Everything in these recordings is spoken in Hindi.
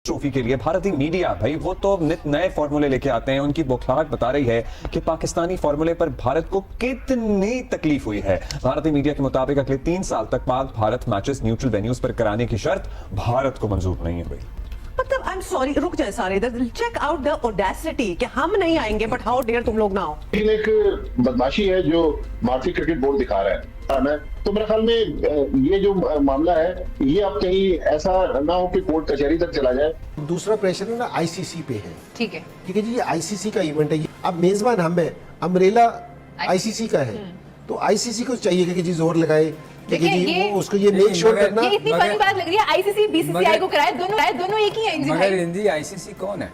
ट्रॉफी के लिए भारतीय मीडिया भाई वो तो नित नए फॉर्मूले लेके आते हैं। उनकी बौखलाहट बता रही है कि पाकिस्तानी फॉर्मूले पर भारत को कितनी तकलीफ हुई है। भारतीय मीडिया के मुताबिक अगले 3 साल तक Pak Bharat matches neutral venues पर कराने की शर्त भारत को मंजूर नहीं है भाई। मतलब आई एम सॉरी, रुक जाए सारे इधर, चेक आउट द ऑडेसिटी कि हम नहीं आएंगे बट हाउ डेयर तुम लोग ना आओ। एक बदमाशी है जो भारतीय क्रिकेट बोर्ड दिखा रहा है। तो मेरे ख्याल में ये जो मामला है ये अब कहीं ऐसा ना हो कि कोर्ट कचहरी तक चला जाए। दूसरा प्रेशर है ना आईसीसी पे है। ठीक है, क्योंकि जी ये आईसीसी का इवेंट है। अब मेजबान हम है, अम्ब्रेला आईसीसी का है, तो आईसीसी को चाहिए कि जी जोर लगाए देखिए जी उसको ये मेक श्योर करना। ये इतनी फनी बात लग रही है, आईसीसी बीसीसीआई को कराए, दोनों एक ही है। मगर हिंदी आईसीसी कौन है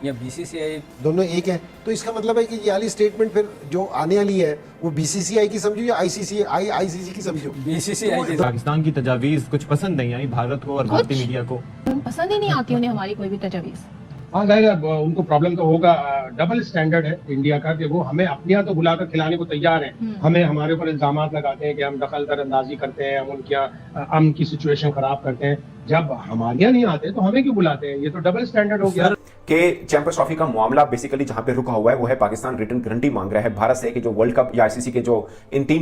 या बीसीसीआई? दोनों एक है। तो इसका मतलब है कि ये वाली स्टेटमेंट फिर जो आने वाली है वो बीसीसीआई की समझो या आईसीसी की समझो? बीसीसीआई की। पाकिस्तान की तजावीज कुछ पसंद नहीं आई भारत को और भारतीय मीडिया को। पसंद ही नहीं आती उन्हें हमारी कोई भी तजवीज़। हाँ जाहिर उनको प्रॉब्लम तो होगा। डबल स्टैंडर्ड है इंडिया का कि वो हमें अपने यहाँ तो बुलाकर खिलाने को तैयार हैं, हमें हमारे ऊपर इल्जाम लगाते हैं कि हम दखल अंदाजी करते हैं, हम उनके यहाँ अमन की सिचुएशन खराब करते हैं। जब हमारे यहाँ नहीं आते तो हमें क्यों बुलाते हैं? ये तो डबल स्टैंडर्ड हो गया। कि चैंपियंस ट्रॉफी का मामला बेसिकली जहां पे रुका हुआ है वो है पाकिस्तान रिटर्न गारंटी मांग रहा है भारत से कि जो वर्ल्ड कप या आईसीसी के जो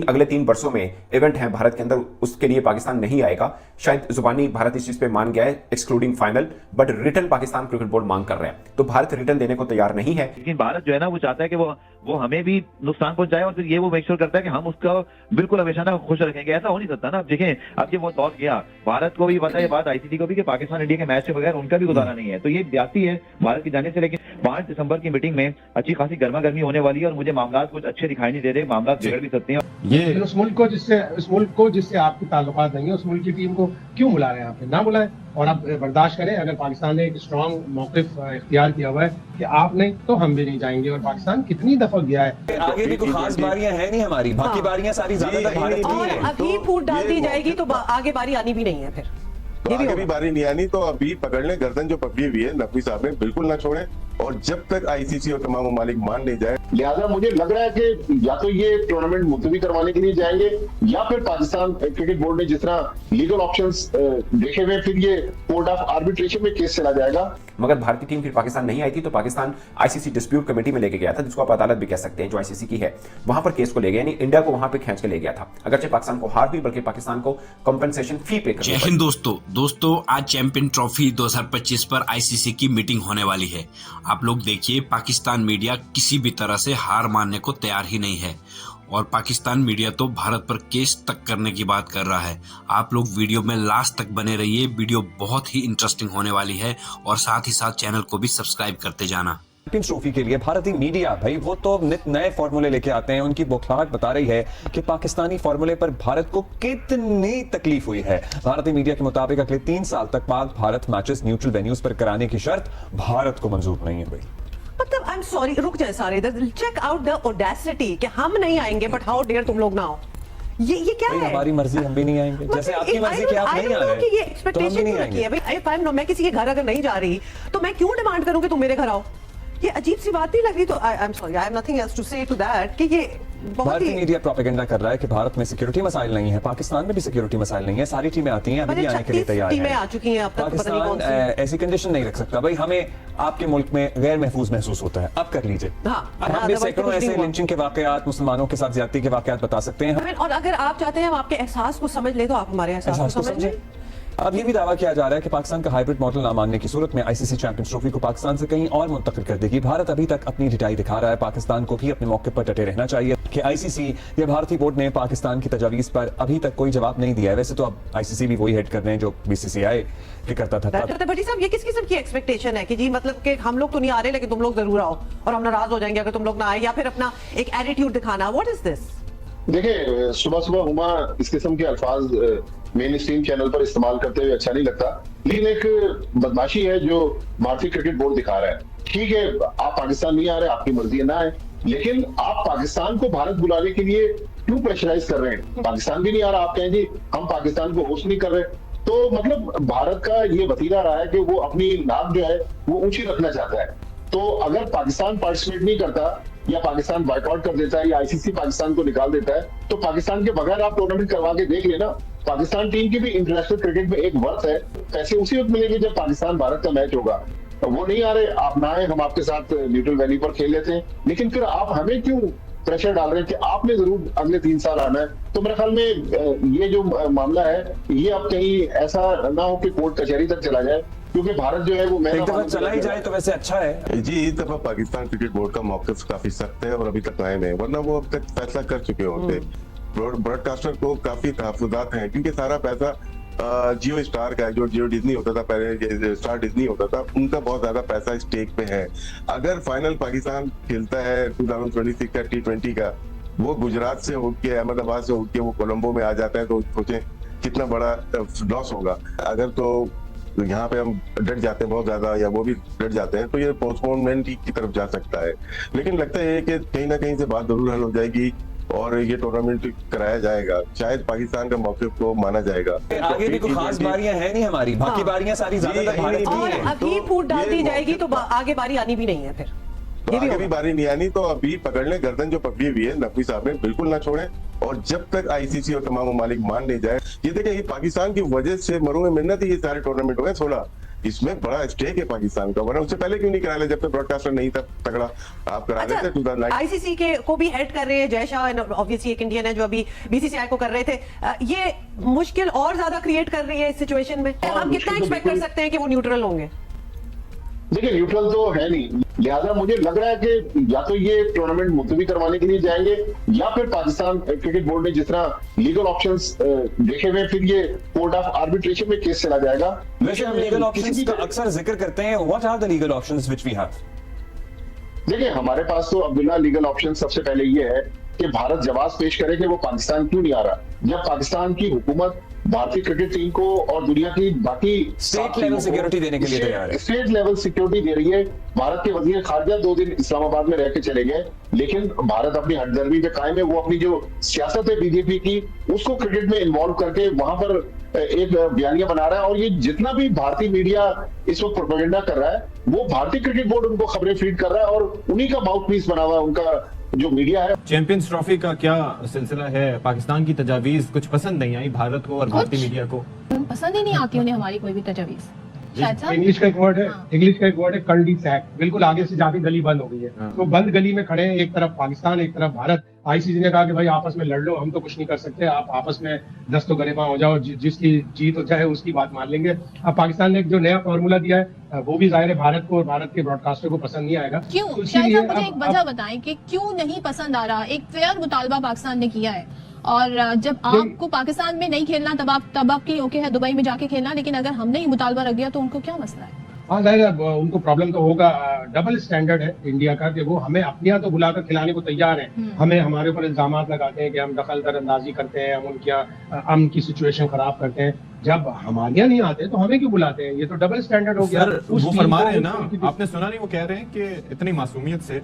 अगले 3 वर्षों में इवेंट है भारत के अंदर उसके लिए पाकिस्तान नहीं आएगा। शायद जुबानी भारत इस चीज पे मान गया है excluding final, but return Pakistan cricket board मांग कर रहा है। तो भारत रिटर्न देने को तैयार नहीं है। लेकिन भारत जो है ना वो चाहता है कि वो हमें भी नुकसान पहुंचाए और फिर ये वो मेक श्योर करता है कि हम उसका बिल्कुल हमेशा ना खुश रखेंगे। ऐसा हो नहीं सकता ना। देखें अब ये वो दौर गया, भारत को भी पता है बात, आईसीसी को भी, कि पाकिस्तान इंडिया के मैच के बगैर उनका भी गुजारा नहीं है। तो ये जाती है भारत की जाने से। लेकिन 5 दिसंबर की मीटिंग में अच्छी खासी गर्मा गर्मी होने वाली है और मुझे मामला कुछ अच्छे दिखाई नहीं दे रहे, मामला बिगड़ भी सकते हैं। ये उस मुल्क को जिससे आपके ताल्लुकात नहीं है उस मुल्क की टीम को क्यों बुला रहे हैं? आप ना बुलाएं और आप बर्दाश्त करें। अगर पाकिस्तान ने एक स्ट्रॉन्ग मौक़िफ़ इख्तियार किया हुआ है कि आप नहीं तो हम भी नहीं जाएंगे। और पाकिस्तान कितनी दफा गया है। आगे भी कोई खास बारियां हैं नहीं हमारी, बाकी बारियां सारी ज्यादातर भारत की और हैं। अभी फूट डाल दी जाएगी तो आगे बारी आनी भी नहीं है। फिर आगे भी बारी नहीं आनी। तो अभी पकड़ ले गर्दन जो पकड़ी हुई है नकवी साहब ने, बिल्कुल ना छोड़े और जब तक आईसीसी और तमाम ममालिक मान नहीं जाए। लिहाजा मुझे लग रहा है कि या तो ये टूर्नामेंट मुलतवी करवाने के लिए जाएंगे या फिर पाकिस्तान क्रिकेट बोर्ड ने जिस तरह लीगल ऑप्शंस देखे हुए फिर ये कोर्ट ऑफ आर्बिट्रेशन में केस चला जाएगा। मगर भारतीय टीम फिर पाकिस्तान नहीं आई थी तो पाकिस्तान आईसीसी डिस्प्यूट कमेटी में लेके गया था, जिसको आप अदालत भी कह सकते हैं, जो आईसीसी की है। वहां पर केस को ले गया, यानी इंडिया को वहां पे खींच के ले गया था। अगरचे पाकिस्तान को हार हुई बल्कि पाकिस्तान को कंपनसेशन फी पे करनी पड़ी। जय हिंद दोस्तों आज चैंपियन ट्रॉफी 2025 पर आईसीसी की मीटिंग होने वाली है। आप लोग देखिए पाकिस्तान मीडिया किसी भी तरह से हार मानने को तैयार ही नहीं है और पाकिस्तान मीडिया तो भारत पर केस तक करने की बात कर रहा है। आप लोग वीडियो में लास्ट तक बने रहिए, वीडियो बहुत ही इंटरेस्टिंग होने वाली है और साथ ही साथ चैनल को भी सब्सक्राइब करते जाना। चैंपियंस ट्रॉफी के लिए भारतीय मीडिया भाई वो तो नित नए फॉर्मूले लेके आते हैं। उनकी बौखलाहट बता रही है कि पाकिस्तानी फॉर्मूले पर भारत को कितनी तकलीफ हुई है। भारतीय मीडिया के मुताबिक अगले 3 साल तक Pak Bharat matches neutral venues पर कराने की शर्त भारत को मंजूर नहीं है भाई। मतलब आई एम सॉरी, रुक जाए सारे इधर, चेक आउट द ऑडेसिटी कि हम नहीं आएंगे बट हाउ डेयर तुम लोग ना आओ। ये क्या है? हमारी मर्जी, हम भी नहीं आएंगे। जैसे आपकी मर्जी कि आप नहीं आ रहे कि ये एक्सपेक्टेशन क्यों रखी है भाई? इफ आई एम मैं किसी के घर अगर नहीं जा रही तो मैं क्यों डिमांड करूं कि तुम मेरे घर आओ? ये अजीब सी बात नहीं लग रही? तो I am sorry, I have nothing else to say to that कि ये भारतीय मीडिया प्रोपेगेंडा कर रहा है कि भारत में सिक्योरिटी मसाइल नहीं है, पाकिस्तान में भी सिक्योरिटी मसाइल नहीं है। सारी टीमें आती हैं, अभी भी आने के लिए तैयार हैं। टीमें आ चुकी हैं अब तक, पता नहीं कौन सी। ऐसी कंडीशन नहीं रख सकता भाई। हमें आपके मुल्क में गैर महफूज महसूस होता है, अब कर लीजिए। हम भी सैकड़ों ऐसे लिंचिंग के वाकयात, मुसलमानों के साथ ज्यादती के वाकयात बता सकते हैं। और अगर आप चाहते हैं हम आपके एहसास को समझ ले तो आप हमारे एहसास को समझ लें। अब ये भी दावा किया जा रहा है कि पाकिस्तान का हाइब्रिड मॉडल ना मानने की सूरत में आईसीसी चैंपियंस ट्रॉफी को पाकिस्तान से कहीं और मुंतकिल कर देगी। भारत अभी तक अपनी ढिठाई दिखा रहा है। पाकिस्तान को भी अपने मौके पर डटे रहना चाहिए कि आईसीसी या भारतीय बोर्ड ने पाकिस्तान की तजावीज पर अभी तक कोई जवाब नहीं दिया है। वैसे तो अब आईसीसी भी वही हेड कर रहे हैं जो बीसीसीआई भी करता था। भट्टी साहब, ये किस किस्म की एक्सपेक्टेशन है कि जी मतलब कि हम लोग तो नहीं आ रहे लेकिन तुम लोग जरूर आओ और हम नाराज हो जाएंगे अगर तुम लोग ना आए, या फिर अपना एक एटीट्यूड दिखाना? What is this? देखिए सुबह सुबह हुमा इस किस्म के अल्फाज मेन स्ट्रीम चैनल पर इस्तेमाल करते हुए अच्छा नहीं लगता, लेकिन एक बदमाशी है जो भारतीय क्रिकेट बोर्ड दिखा रहा है। ठीक है, आप पाकिस्तान नहीं आ रहे, आपकी मर्जी है ना है, लेकिन आप पाकिस्तान को भारत बुलाने के लिए क्यों प्रेशराइज कर रहे हैं? पाकिस्तान भी नहीं आ रहा, आप कहें जी हम पाकिस्तान को होस्ट नहीं कर रहे। तो मतलब भारत का ये वतीरा रहा है कि वो अपनी नाक जो है वो ऊंची रखना चाहता है। तो अगर पाकिस्तान पार्टिसिपेट नहीं करता या पाकिस्तान बाइकआउट कर देता है या आईसीसी पाकिस्तान को निकाल देता है तो पाकिस्तान के बगैर आप टूर्नामेंट करवा के देख लेना। पाकिस्तान टीम की भी इंटरनेशनल क्रिकेट में एक वर्थ है। पैसे उसी वक्त मिलेंगे जब पाकिस्तान भारत का मैच होगा। वो नहीं आ रहे, आप ना आए, हम आपके साथ न्यूट्रल वैली पर खेल लेते हैं, लेकिन फिर आप हमें क्यों प्रेशर डाल रहे हैं कि आपने जरूर अगले 3 साल आना है। तो मेरे ख्याल में ये जो मामला है ये अब कहीं ऐसा ना हो कि कोर्ट कचहरी तक चला जाए, क्योंकि भारत जो है वो एक दफा चला ही जाए तो वैसे अच्छा है जी। इस दफा पाकिस्तान क्रिकेट बोर्ड का मौक़िफ़ काफी सख्त है और अभी तक कायम है, वरना वो अब तक फैसला कर चुके होते। ब्रॉडकास्टर को काफी तहफ्फुज़ात हैं, क्योंकि सारा पैसा जियो स्टार का है, जो जियो डिज्नी होता था पहले, स्टार डिज्नी होता था, उनका बहुत ज्यादा पैसा स्टेक पे है। अगर फाइनल पाकिस्तान खेलता है 2026 का T20 का, वो गुजरात से होके, अहमदाबाद से होके वो कोलंबो में आ जाता है, तो सोचें कितना बड़ा लॉस होगा। अगर तो यहाँ पे हम डट जाते हैं बहुत ज्यादा, या वो भी डट जाते हैं, तो ये पोस्टपोनमेंट की तरफ जा सकता है। लेकिन लगता है कि कहीं ना कहीं से बात जरूर हल हो जाएगी और ये टूर्नामेंट कराया जाएगा। शायद पाकिस्तान का मौके को माना जाएगा। आगे भी कोई खास बारियां हैं नहीं हमारी, बाकी बारियां सारी ज्यादातर भारत की और हैं। अभी फूट डाल दी जाएगी तो आगे बारी आनी भी नहीं है फिर। तो आगे भी बारी नहीं आनी, तो अभी पकड़ ले गर्दन जो पकड़ी हुई है नकवी साहब ने, बिल्कुल ना छोड़े। और जब तक आईसीसी और तमाम ममालिक मान नहीं जाए, ये देखें ये पाकिस्तान की वजह से मरू में मिन्नत ही ये सारे टूर्नामेंट हुए 16, इसमें बड़ा स्टेक है पाकिस्तान का, वरना उससे पहले क्यों नहीं करा ले, जब तक ब्रॉडकास्टर नहीं था तगड़ा, आप करा देते 2009। आईसीसी के को भी हेड कर रहे हैं जय शाह, ऑब्वियसली एक इंडियन है जो अभी बीसीसीआई को कर रहे थे। ये मुश्किल और ज्यादा क्रिएट कर रही है इस सिचुएशन में। हम कितना एक्सपेक्ट कर सकते हैं कि वो न्यूट्रल होंगे? देखिए न्यूट्रल तो है नहीं, लिहाजा मुझे लग रहा है कि या तो ये टूर्नामेंट मुलतवी करवाने के लिए जाएंगे, या फिर पाकिस्तान क्रिकेट बोर्ड ने जिस तरह लीगल ऑप्शंस देखे हुए, फिर ये कोर्ट ऑफ आर्बिट्रेशन में केस चला जाएगा। वैसे हम लीगल ऑप्शंस का अक्सर जिक्र करते हैं, what are the legal options which we have? देखिए हमारे पास तो अब्दुल्ला लीगल ऑप्शन सबसे पहले ये है कि भारत जवाब पेश करे कि वो पाकिस्तान क्यों नहीं आ रहा, जब पाकिस्तान की हुकूमत भारतीय क्रिकेट टीम को और दुनिया की बाकी स्टेट लेवल सिक्योरिटी देने के लिए तैयार है। स्टेट लेवल सिक्योरिटी दे रही है। भारत के वजीर खारजा 2 दिन इस्लामाबाद में रह के चले गए, लेकिन भारत अपनी हटदर्मी पे कायम है। वो अपनी जो सियासत है बीजेपी की, उसको क्रिकेट में इन्वॉल्व करके वहां पर एक बयानिया बना रहा है। और ये जितना भी भारतीय मीडिया इस वक्त प्रोपेगेंडा कर रहा है, वो भारतीय क्रिकेट बोर्ड उनको खबरें फीड कर रहा है और उन्हीं का माउथ पीस बना हुआ है उनका जो मीडिया है। चैंपियंस ट्रॉफी का क्या सिलसिला है? पाकिस्तान की तजावीज कुछ पसंद नहीं आई भारत को और भारतीय मीडिया को? पसंद ही नहीं आती उन्हें हमारी कोई भी तजवीज। इंग्लिश का एक वर्ड है कंडी सैक, बिल्कुल आगे से जाके गली बंद हो गई है। तो बंद गली में खड़े हैं, एक तरफ पाकिस्तान एक तरफ भारत। आईसीसी ने कहा कि भाई आपस में लड़ लो, हम तो कुछ नहीं कर सकते, आप आपस में दस्त गरिमा हो जाओ, जिसकी जीत हो जाए उसकी बात मान लेंगे। अब पाकिस्तान ने एक जो नया फॉर्मूला दिया है, वो भी जाहिर है भारत को और भारत के ब्रॉडकास्टर को पसंद नहीं आएगा। क्यों? शायद आप मुझे एक वजह बताएं कि क्यों नहीं पसंद आ रहा। एक फेयर मुतालबा पाकिस्तान ने किया है, और जब आपको पाकिस्तान में नहीं खेलना तब आपकी ओके है दुबई में जाके खेलना, लेकिन अगर हमने ही मुतालबा रख दिया तो उनको क्या मसला है? हाँ जाहिर उनको प्रॉब्लम तो होगा। डबल स्टैंडर्ड है इंडिया का कि वो हमें अपने यहाँ तो बुलाकर खिलाने को तैयार है, हमें हमारे ऊपर इल्जाम लगाते हैं कि हम दखल अंदाजी करते हैं, हम उनके यहाँ अमन की सिचुएशन खराब करते हैं। जब हमारे यहाँ नहीं आते तो हमें क्यों बुलाते हैं? ये तो डबल स्टैंडर्ड हो गया। वो फरमा रहे हैं ना, आपने सुना नहीं, वो कह रहे हैं कि इतनी मासूमियत से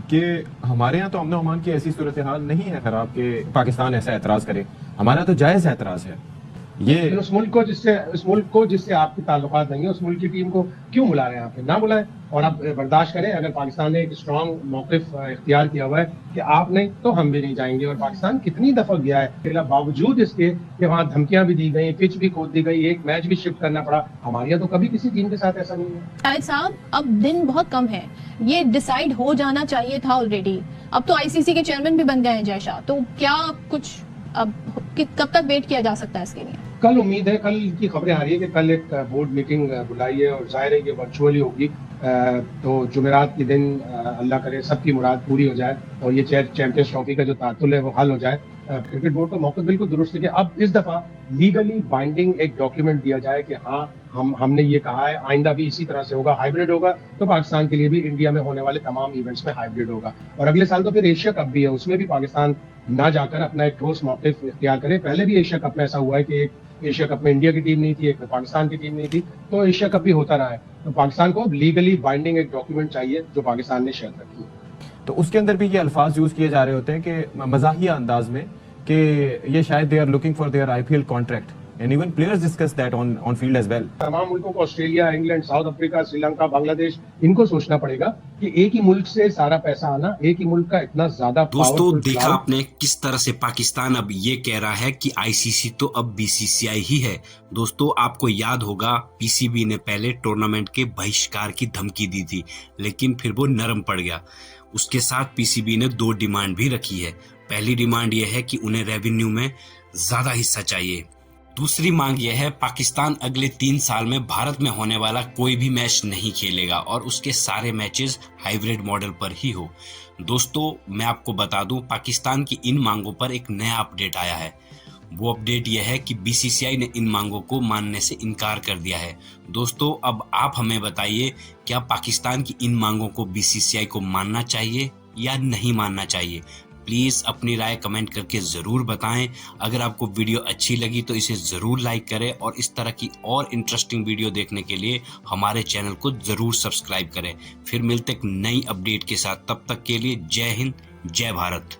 कि हमारे यहाँ तो अमन अमान की ऐसी सूरत हाल नहीं है खराब कि पाकिस्तान ऐसा एतराज करे, हमारा तो जायज एतराज है। ये उस मुल्क को जिससे आपके ताल्लुकात नहीं है, उस मुल्क की टीम को क्यों बुला रहे हैं? आप ना बुलाएं और आप बर्दाश्त करें। अगर पाकिस्तान ने एक स्ट्रॉन्ग मौक़िफ़ इख्तियार किया हुआ है कि आप नहीं तो हम भी नहीं जाएंगे, और पाकिस्तान कितनी दफा गया है, बावजूद इसके कि वहाँ धमकियां भी दी गई, पिच भी खोद दी गई, एक मैच भी शिफ्ट करना पड़ा। हमारे यहाँ तो कभी किसी टीम के साथ ऐसा नहीं है। शाहिद साहब अब दिन बहुत कम है, ये डिसाइड हो जाना चाहिए था ऑलरेडी। अब तो आईसीसी के चेयरमैन भी बन गए हैं जय शाह, तो क्या कुछ अब कब तक वेट किया जा सकता है इसके लिए? कल उम्मीद है, कल की खबरें आ रही है कि कल एक बोर्ड मीटिंग बुलाई है और जाहिर है ये वर्चुअली होगी। तो जुमेरात के दिन अल्लाह करे सबकी मुराद पूरी हो जाए और ये चैंपियंस ट्रॉफी का जो तातुल है वो हल हो जाए। क्रिकेट बोर्ड का मौका बिल्कुल दुरुस्त है कि अब इस दफा लीगली बाइंडिंग एक डॉक्यूमेंट दिया जाए कि हाँ हमने ये कहा है, आइंदा भी इसी तरह से होगा, हाइब्रिड होगा। तो पाकिस्तान के लिए भी इंडिया में होने वाले तमाम इवेंट्स में हाइब्रिड होगा। और अगले साल तो फिर एशिया कप भी है, उसमें भी पाकिस्तान ना जाकर अपना एक ठोस मौक़िफ़ इख्तियार करे। पहले भी एशिया कप में ऐसा हुआ है कि एक एशिया कप में इंडिया की टीम नहीं थी, एक में पाकिस्तान की टीम नहीं थी, तो एशिया कप भी होता रहा है। तो पाकिस्तान को लीगली बाइंडिंग एक डॉक्यूमेंट चाहिए जो पाकिस्तान ने शेयर रखी है। तो उसके अंदर भी ये अल्फाज यूज किए जा रहे होते हैं कि मजाहिया अंदाज में कि ये शायद they are looking for their IPL contract, and even players discuss that on field as well. तमाम मुल्कों को, Australia, England, south Africa, Sri Lanka, Bangladesh, इनको सोचना पड़ेगा कि एक ही मुल्क से सारा पैसा आना, एक ही मुल्क का इतना ज्यादा दोस्तों powerful देखा crowd। आपने किस तरह से पाकिस्तान अब ये कह रहा है कि आईसीसी तो अब बीसीसीआई ही है। दोस्तों आपको याद होगा पीसीबी ने पहले टूर्नामेंट के बहिष्कार की धमकी दी थी, लेकिन फिर वो नरम पड़ गया। उसके साथ पीसीबी ने 2 डिमांड भी रखी है। पहली डिमांड यह है कि उन्हें रेवेन्यू में ज्यादा हिस्सा चाहिए। दूसरी मांग यह है पाकिस्तान अगले 3 साल में भारत में होने वाला कोई भी मैच नहीं खेलेगा और उसके सारे मैचेस हाइब्रिड मॉडल पर ही हो। दोस्तों मैं आपको बता दूं पाकिस्तान की इन मांगों पर एक नया अपडेट आया है। वो अपडेट यह है कि बीसीसीआई ने इन मांगों को मानने से इनकार कर दिया है। दोस्तों अब आप हमें बताइए क्या पाकिस्तान की इन मांगों को बीसीसीआई को मानना चाहिए या नहीं मानना चाहिए। प्लीज अपनी राय कमेंट करके जरूर बताएं। अगर आपको वीडियो अच्छी लगी तो इसे जरूर लाइक करें और इस तरह की और इंटरेस्टिंग वीडियो देखने के लिए हमारे चैनल को जरूर सब्सक्राइब करें। फिर मिलते एक नई अपडेट के साथ, तब तक के लिए जय हिंद, जय भारत।